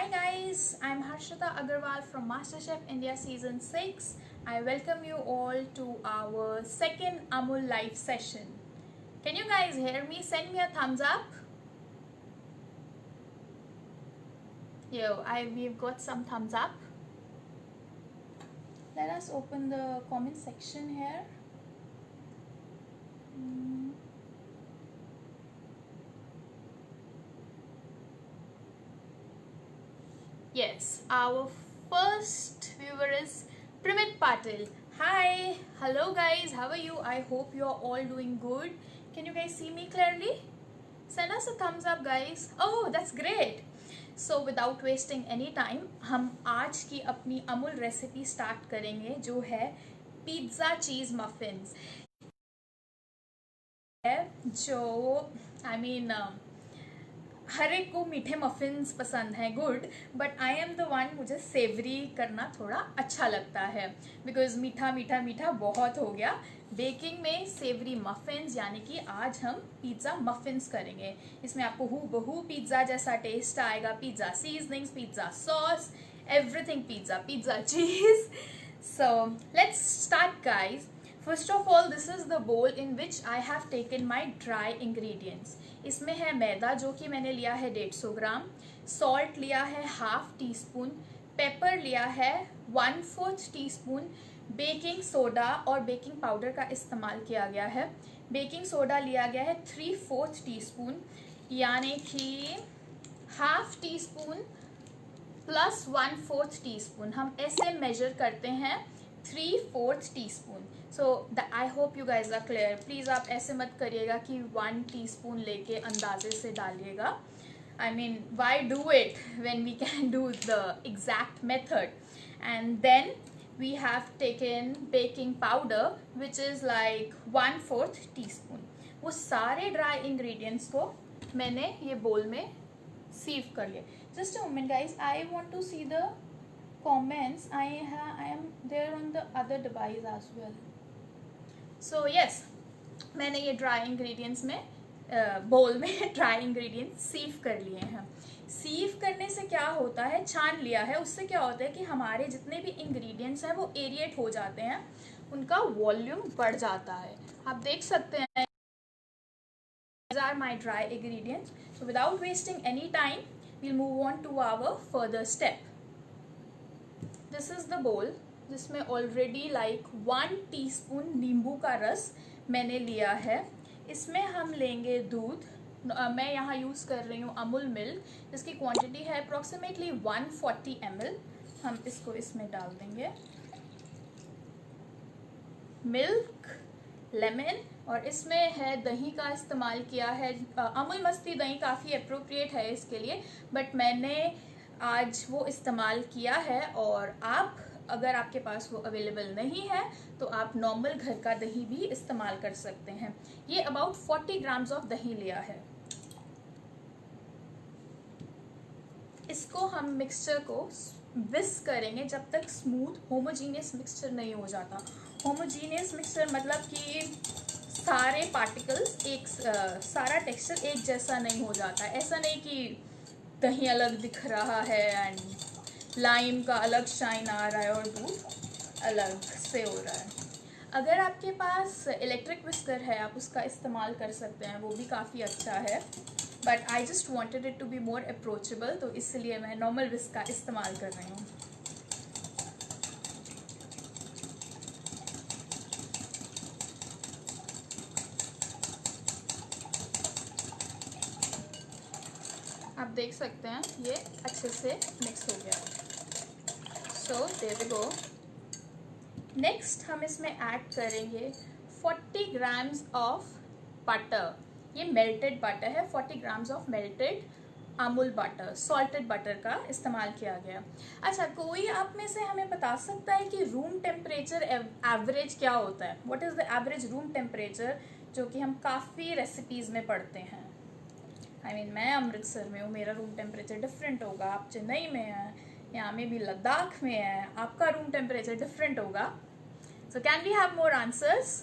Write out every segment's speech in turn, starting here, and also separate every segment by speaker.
Speaker 1: Hi guys, I'm Harshita Agarwal from MasterChef India Season 6. I welcome you all to our second Amul live session. Can you guys hear me? Send me a thumbs up. We've got some thumbs up. Let us open the comment section here. Yes, our first viewer is Primit Patil. Hi, hello guys, how are you? I hope you're all doing good. Can you guys see me clearly? Send us a thumbs up guys. Oh, that's great. So without wasting any time, हम आज की अपनी Amul recipe start करेंगे जो है pizza चीज़ muffins है जो हर एक को मीठे मफिन्स पसंद हैं good but I am the one मुझे सेवरी करना थोड़ा अच्छा लगता है बिकॉज मीठा मीठा मीठा बहुत हो गया बेकिंग में सेवरी मफिन्स यानी कि आज हम पिज्ज़ा मफिन्स करेंगे इसमें आपको हूबहू पिज्ज़ा जैसा टेस्ट आएगा pizza seasonings pizza sauce everything pizza cheese. So let's start guys. First of all, this is the bowl in which I have taken my dry ingredients. इसमें है मैदा जो कि मैंने लिया है 150 ग्राम, सॉल्ट लिया है हाफ टी स्पून, पेपर लिया है 1/4 टी स्पून, बेकिंग सोडा और बेकिंग पाउडर का इस्तेमाल किया गया है. बेकिंग सोडा लिया गया है 3/4 टी स्पून यानी कि half teaspoon plus 1/4 teaspoon. हम ऐसे मेजर करते हैं 3/4 teaspoon. So I hope you guys are clear. Please आप ऐसे मत करिएगा कि 1 टी स्पून लेके अंदाजे से डालिएगा. I mean why do it when we can do the exact method. And then we have taken baking powder which is like 1/4 teaspoon. वो सारे ड्राई इंग्रेडिएंट्स को मैंने ये बोल में सीव कर लिया. Just a moment guys, I want to see the comments. I am there on the other device as well. So yes, मैंने ये ड्राई इंग्रेडिएंट्स में बोल में ड्राई इंग्रेडिएंट्स सीव कर लिए हैं. सीव करने से क्या होता है, छान लिया है, उससे क्या होता है कि हमारे जितने भी इंग्रेडिएंट्स हैं वो एरिएट हो जाते हैं, उनका वॉल्यूम बढ़ जाता है. आप देख सकते हैं these are my dry ingredients. So without wasting any time, we'll move on to our further step. This is the bowl जिसमें ऑलरेडी लाइक 1 टीस्पून नींबू का रस मैंने लिया है. इसमें हम लेंगे दूध. मैं यहाँ यूज़ कर रही हूँ अमूल मिल्क जिसकी क्वांटिटी है अप्रॉक्सीमेटली 140 ml. हम इसको इसमें डाल देंगे. मिल्क, लेमन और इसमें है दही का इस्तेमाल किया है. अमूल मस्ती दही काफ़ी अप्रोप्रिएट है इसके लिए बट मैंने आज वो इस्तेमाल किया है. और आप अगर आपके पास वो अवेलेबल नहीं है तो आप नॉर्मल घर का दही भी इस्तेमाल कर सकते हैं. ये अबाउट 40 ग्राम्स ऑफ दही लिया है. इसको हम मिक्सचर को विस्क करेंगे जब तक स्मूथ होमोजीनियस मिक्सचर नहीं हो जाता. होमोजीनियस मिक्सचर मतलब कि सारे पार्टिकल्स एक सारा टेक्सचर एक जैसा नहीं हो जाता. ऐसा नहीं कि दही अलग दिख रहा है एंड लाइम का अलग शाइन आ रहा है और दूध अलग से हो रहा है. अगर आपके पास इलेक्ट्रिक विस्कर है आप उसका इस्तेमाल कर सकते हैं, वो भी काफ़ी अच्छा है but I just wanted it to be more approachable तो इसलिए मैं नॉर्मल विस्क का इस्तेमाल कर रही हूँ. आप देख सकते हैं ये अच्छे से मिक्स हो गया है. So there we go. Next हम इसमें ऐड करेंगे 40 ग्राम्स ऑफ बटर. ये मेल्टेड बटर है. 40 grams of melted Amul butter, salted butter का इस्तेमाल किया गया. अच्छा, कोई आप में से हमें बता सकता है कि रूम टेम्परेचर एवरेज क्या होता है? What is the average room temperature जो कि हम काफ़ी रेसिपीज़ में पढ़ते हैं. मैं अमृतसर में हूँ, मेरा रूम टेम्परेचर डिफरेंट होगा. आप चेन्नई में हैं, यहाँ में भी लद्दाख में है, आपका रूम टेम्परेचर डिफरेंट होगा. So can we have more answers?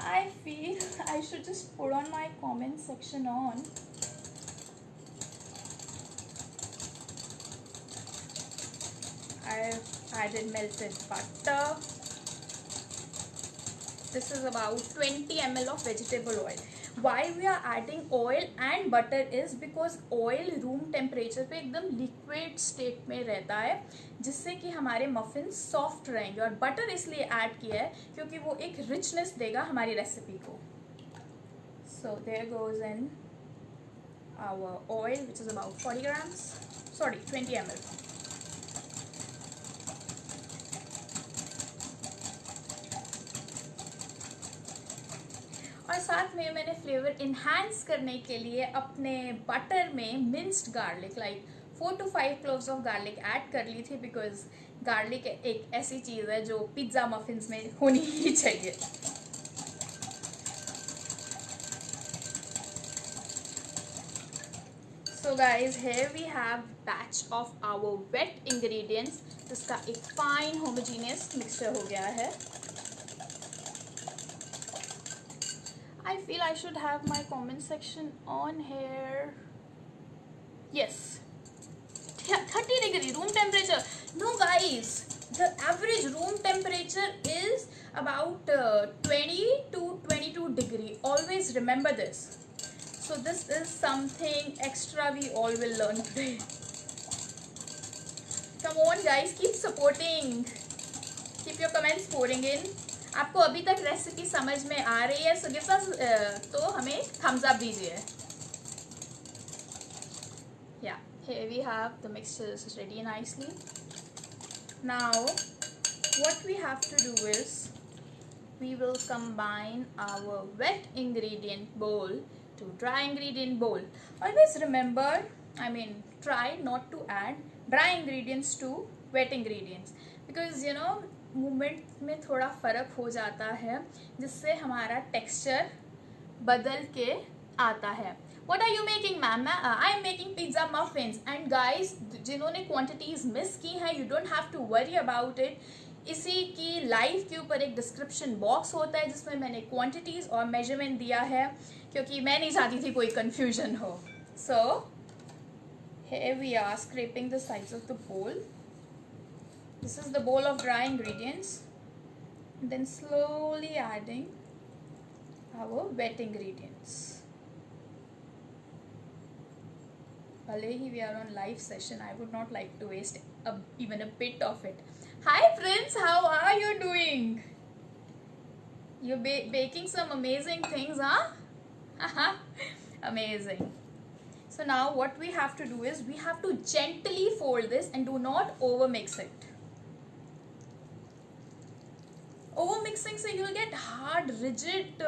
Speaker 1: I feel I should just put on my comment section on. I've added melted butter. This is about 20 ml of vegetable oil. Why we are adding oil and butter is because oil room temperature पे एकदम liquid state में रहता है, जिससे कि हमारे muffin soft रहेंगे. और बटर इसलिए ऐड किया है क्योंकि वो एक रिचनेस देगा हमारी रेसिपी को. So there goes in our oil which is about 40 grams, sorry 20 ml. और साथ में मैंने फ्लेवर इन्हांस करने के लिए अपने बटर में minced garlic like 4 to 5 cloves of garlic add कर ली थी, बिकॉज गार्लिक एक ऐसी चीज़ है जो पिज्ज़ा मफिन्स में होनी ही चाहिए. So guys here we have batch of our wet ingredients, जिसका एक फाइन होमोजीनियस मिक्सचर हो गया है. I feel I should have my comment section on here. Yes. 30 degree room temperature. No guys, the average room temperature is about 20 to 22 degree. Always remember this. So this is something extra we all will learn today. Come on guys, keep supporting. Keep your comments pouring in. आपको अभी तक recipe समझ में आ रही है, so give us, तो हमें Thums up दीजिए. Yeah here we have the mixture is ready nicely. Now what we have to do is we will combine our wet ingredient bowl to dry ingredient bowl. Always remember, I mean try not to add dry ingredients to wet ingredients, because you know movement में थोड़ा फ़र्क हो जाता है, जिससे हमारा texture बदल के आता है. What are you making ma'am? I am making pizza muffins. And guys, जिन्होंने क्वांटिटीज़ मिस की हैं, you don't have to worry about it. इसी की लाइव के ऊपर एक डिस्क्रिप्शन बॉक्स होता है जिसमें मैंने क्वांटिटीज़ और मेजरमेंट दिया है, क्योंकि मैं नहीं चाहती थी कोई कन्फ्यूजन हो. So here we are scraping the sides of the bowl. This is the bowl of dry ingredients, and then slowly adding our wet ingredients. Bhale hi we are on live session, I would not like to waste even a bit of it. Hi Prince, how are you doing? You're baking some amazing things, huh? Amazing. So now what we have to do is we have to gently fold this and do not over mix it. Over mixing se you'll get hard rigid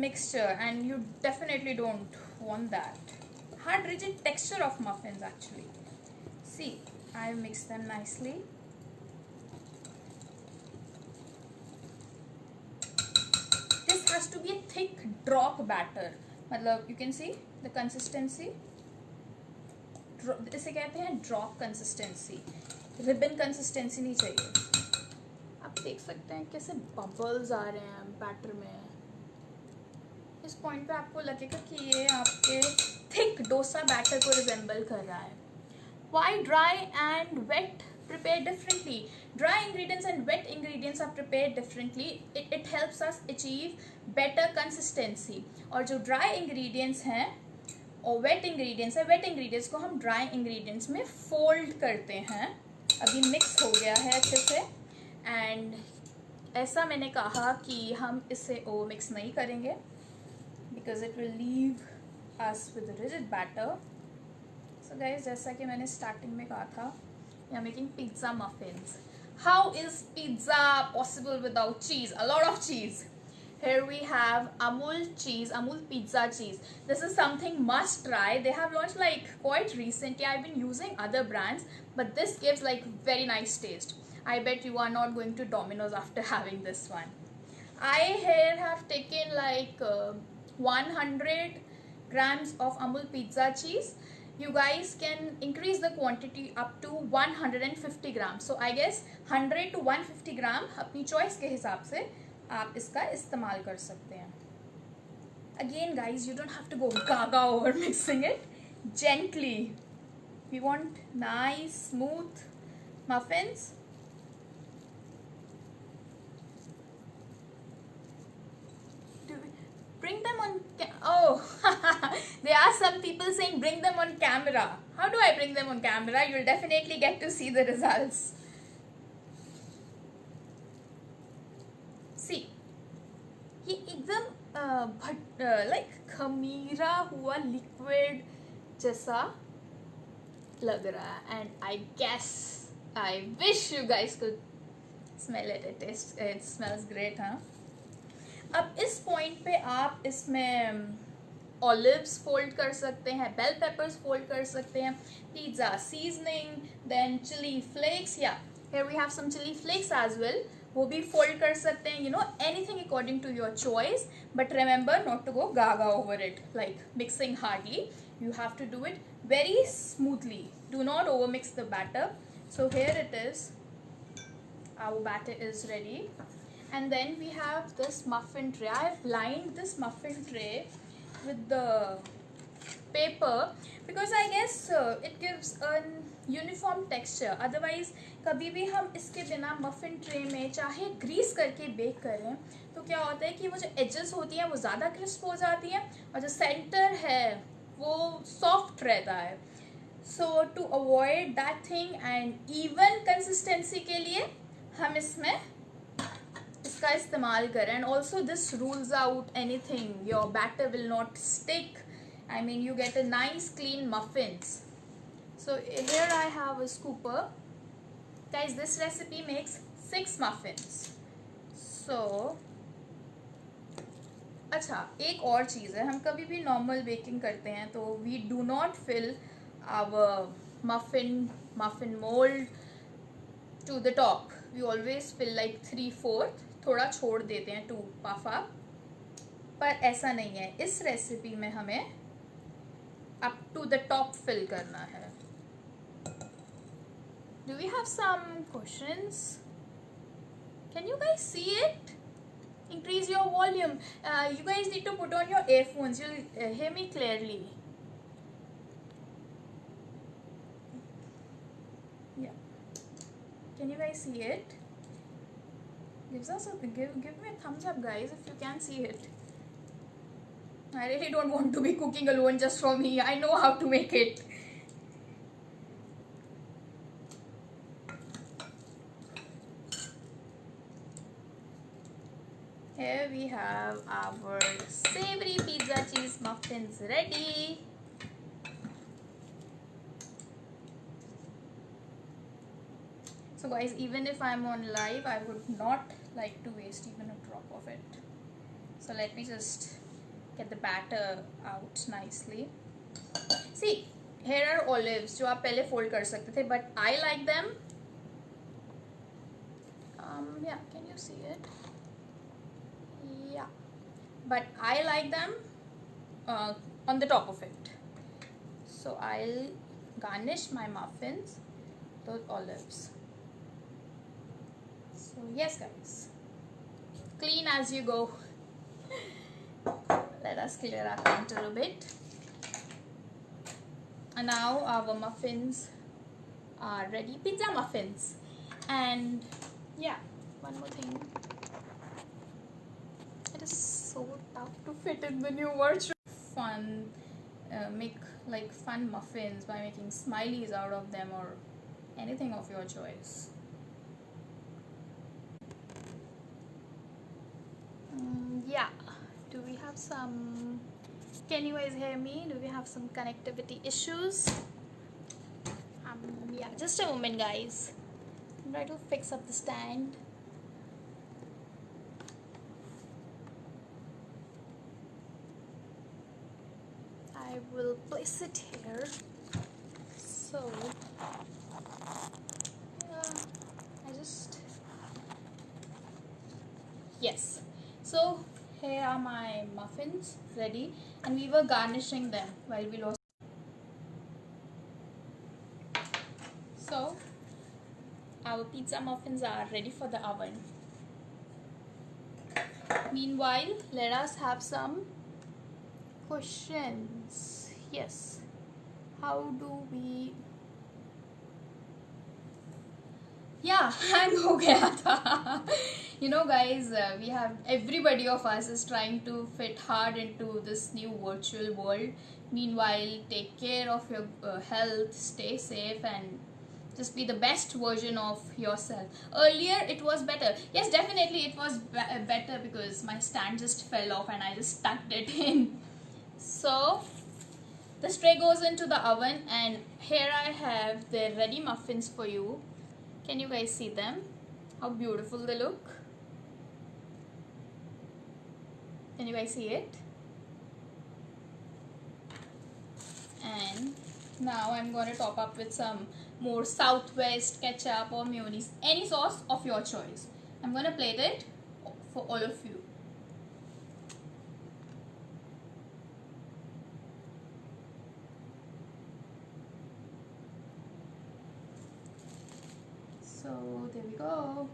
Speaker 1: mixture, and you definitely don't want that. Hard rigid texture of muffins actually. See, I mixed them nicely. This has to be a thick drop batter. मतलब you can see the consistency. इसे कहते हैं drop consistency. Ribbon consistency नहीं चाहिए. आप देख सकते हैं कैसे बबल्स आ रहे हैं बैटर में. इस पॉइंट पे आपको लगेगा कि ये आपके थिक डोसा बैटर को रिजेंबल कर रहा है. Why dry and wet prepare differently? Dry ingredients and wet ingredients are prepare differently. It helps us achieve better consistency. और जो ड्राई इंग्रेडिएंट्स हैं और वेट इंग्रेडिएंट्स है, वेट इंग्रेडिएंट्स को हम ड्राई इंग्रेडिएंट्स में फोल्ड करते हैं. अभी मिक्स हो गया है अच्छे से. एंड ऐसा मैंने कहा कि हम इसे ओवर मिक्स नहीं करेंगे, because it will leave us with rigid batter. So guys, जैसा कि मैंने स्टार्टिंग में कहा था, we are making pizza muffins. How is pizza possible without cheese? A lot of cheese. Here we have Amul cheese, Amul pizza cheese. This is something must try. They have launched like quite recently. I've been using other brands, but this gives like very nice taste. I bet you are not going to Domino's after having this one. I here have taken like 100 grams of Amul pizza cheese. You guys can increase the quantity up to 150 grams. So I guess 100 to 150 gram अपनी choice के हिसाब से आप इसका इस्तेमाल कर सकते हैं. Again guys, you don't have to go gaga over mixing it. Gently. We want nice, smooth muffins. Do we bring them on? Oh, there are some people saying bring them on camera. How do I bring them on camera? You'll definitely get to see the results. See, ये एकदम like खमीरा हुआ liquid जैसा लग रहा है, and I wish you guys could smell it. It smells great, हाँ. अब इस पॉइंट पे आप इसमें ऑलिव्स फोल्ड कर सकते हैं, बेल पेपर्स फोल्ड कर सकते हैं, pizza seasoning, then chilli flakes, या here we have some chilli flakes as well, वो भी फोल्ड कर सकते हैं. Anything according to your choice, but remember not to go gaga over it, like mixing hardly. You have to do it very smoothly. Do not overmix the batter. So here it is. Our batter is ready. And then we have this muffin tray. I have lined this muffin tray with the paper because I guess it gives a uniform texture. Otherwise कभी भी हम इसके बिना muffin tray में चाहे grease करके bake करें तो क्या होता है कि वो जो edges होती हैं वो ज़्यादा crisp हो जाती हैं और जो center है वो soft रहता है. So to avoid that thing and even consistency के लिए हम इसमें इसका इस्तेमाल करें. And also this rules out anything. Your batter will not stick. I mean you get a nice clean muffins. So here I have a scooper. Guys, this recipe makes 6 muffins. So अच्छा, एक और चीज़ है, हम कभी भी normal baking करते हैं तो we do not fill our muffin mold to the top. We always fill like 3/4, थोड़ा छोड़ देते हैं 2 पाफा, पर ऐसा नहीं है. इस रेसिपी में हमें up to the top fill करना है. Do we have some questions? Can you guys see it? Increase your volume. You guys need to put on your earphones. You'll hear me clearly. Yeah. Can you guys see it? Give me a thumbs up, guys, if you can see it. I really don't want to be cooking alone just for me. I know how to make it. Here we have our savory pizza cheese muffins ready. So guys, even if I'm on live, I would not like to waste even a drop of it. So let me just get the batter out nicely. See, here are olives जो आप पहले fold कर सकते थे, but I like them. Yeah, can you see it? Yeah, but I like them on the top of it. So I'll garnish my muffins with those olives. So yes guys, clean as you go. Let us clear our counter a bit. And now our muffins are ready, pizza muffins. And yeah, one more thing. It is so tough to fit in the new wardrobe. Fun, make like fun muffins by making smileys out of them or anything of your choice. Yeah, do we have some, can you guys hear me? Do we have some connectivity issues? Yeah, just a moment guys. I'm trying to fix up the stand. I will place it here. So yeah, yes. So here are my muffins ready, and we were garnishing them while we lost. So our pizza muffins are ready for the oven. Meanwhile, let us have some questions. Yes, how do we Yeah, hang हो गया था. You know, guys, we have everybody of us is trying to fit hard into this new virtual world. Meanwhile, take care of your health, stay safe, and just be the best version of yourself. Earlier, it was better. Yes, definitely, it was better because my stand just fell off and I just tucked it in. So, this tray goes into the oven, and here I have the ready muffins for you. Can you guys see them? How beautiful they look. Can you guys see it? And now I'm going to top up with some more Southwest ketchup or mayonnaise, any sauce of your choice. I'm going to plate it for all of you. So there we go.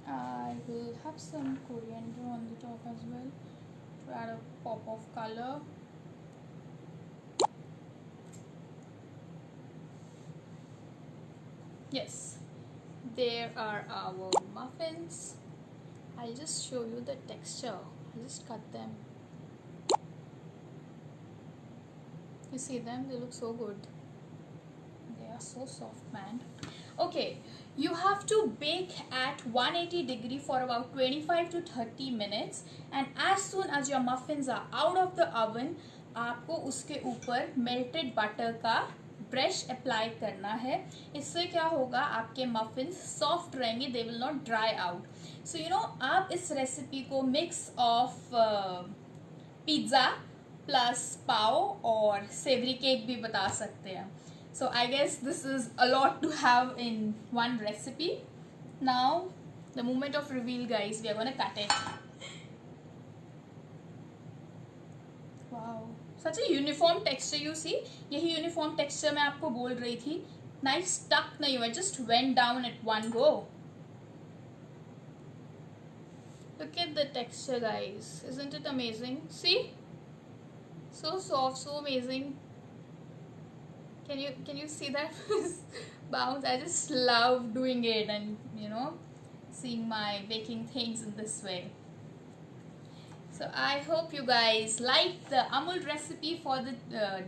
Speaker 1: I will have some coriander on the top as well to add a pop of color. Yes, there are our muffins. I'll just show you the texture. I'll just cut them. You see them? They look so good. They are so soft, man. Okay, you have to bake at 180 degree for about 25 to 30 minutes, and as soon as your muffins are out of the oven, आपको उसके ऊपर melted butter का brush apply करना है. इससे क्या होगा, आपके मफिन्स सॉफ्ट रहेंगे, they will not dry out. So you know, आप इस रेसिपी को मिक्स ऑफ पिज़्ज़ा प्लस पाव और सेवरी केक भी बता सकते हैं. So I guess this is a lot to have in one recipe. Now, the moment of reveal, guys. We are gonna cut it. Wow, such a uniform texture. You see, यही uniform texture मैं आपको बोल रही थी. Knife stuck नहीं हुआ, just went down at one go. Look at the texture, guys. Isn't it amazing? See, so soft, so amazing. Can you see that bounce? I just love doing it, and you know, seeing my baking things in this way. So I hope you guys liked the Amul recipe for the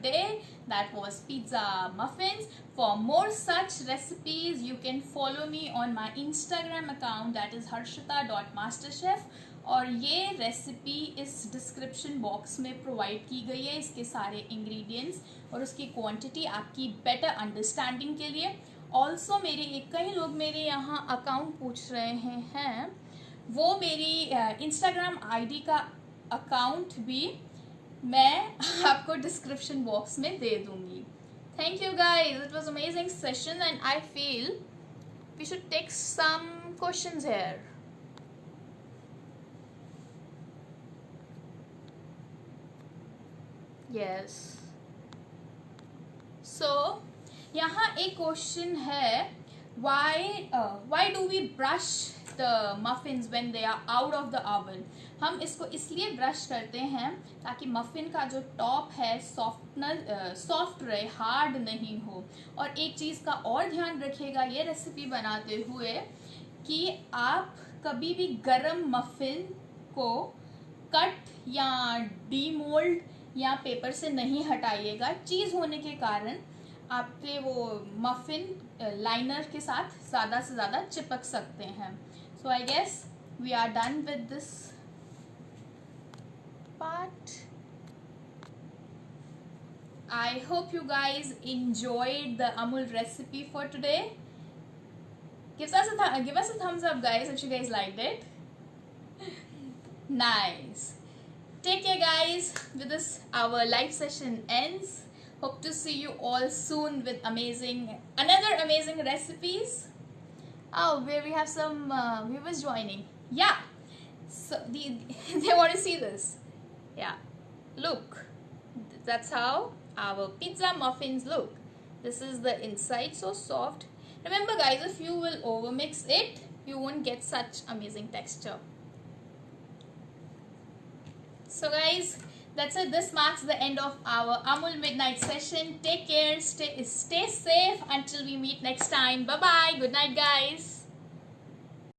Speaker 1: day. That was pizza muffins. For more such recipes, you can follow me on my Instagram account, that is harshita.masterchef. और ये recipe इस description box में provide की गई है, इसके सारे ingredients और उसकी क्वांटिटी आपकी बेटर अंडरस्टैंडिंग के लिए. ऑल्सो कई लोग मेरे यहाँ अकाउंट पूछ रहे हैं, वो मेरी इंस्टाग्राम आईडी का अकाउंट भी मैं आपको डिस्क्रिप्शन बॉक्स में दे दूँगी. Thank you guys, it was amazing session and I feel we should take some questions here. Yes. So यहाँ एक क्वेश्चन है, why do we brush the muffins when they are out of the oven? हम इसको इसलिए brush करते हैं ताकि muffin का जो टॉप है सॉफ्ट रहे, हार्ड नहीं हो. और एक चीज़ का और ध्यान रखिएगा ये रेसिपी बनाते हुए कि आप कभी भी गरम मफिन को कट या डीमोल्ड या पेपर से नहीं हटाइएगा. चीज़ होने के कारण आपके वो मफिन लाइनर के साथ ज़्यादा से ज़्यादा चिपक सकते हैं. So I guess we are done with this part. I hope you guys enjoyed the Amul recipe for today. Give us a thumbs up, guys, if you guys liked it. Nice. Take care, guys. With this, our live session ends. Hope to see you all soon with another amazing recipes. Oh, where we have some viewers joining. Yeah. So they want to see this. Yeah. Look. That's how our pizza muffins look. This is the inside, so soft. Remember guys, if you will overmix it, you won't get such amazing texture. So guys, that's it. This marks the end of our Amul midnight session. Take care, stay safe until we meet next time. Bye bye. Good night guys.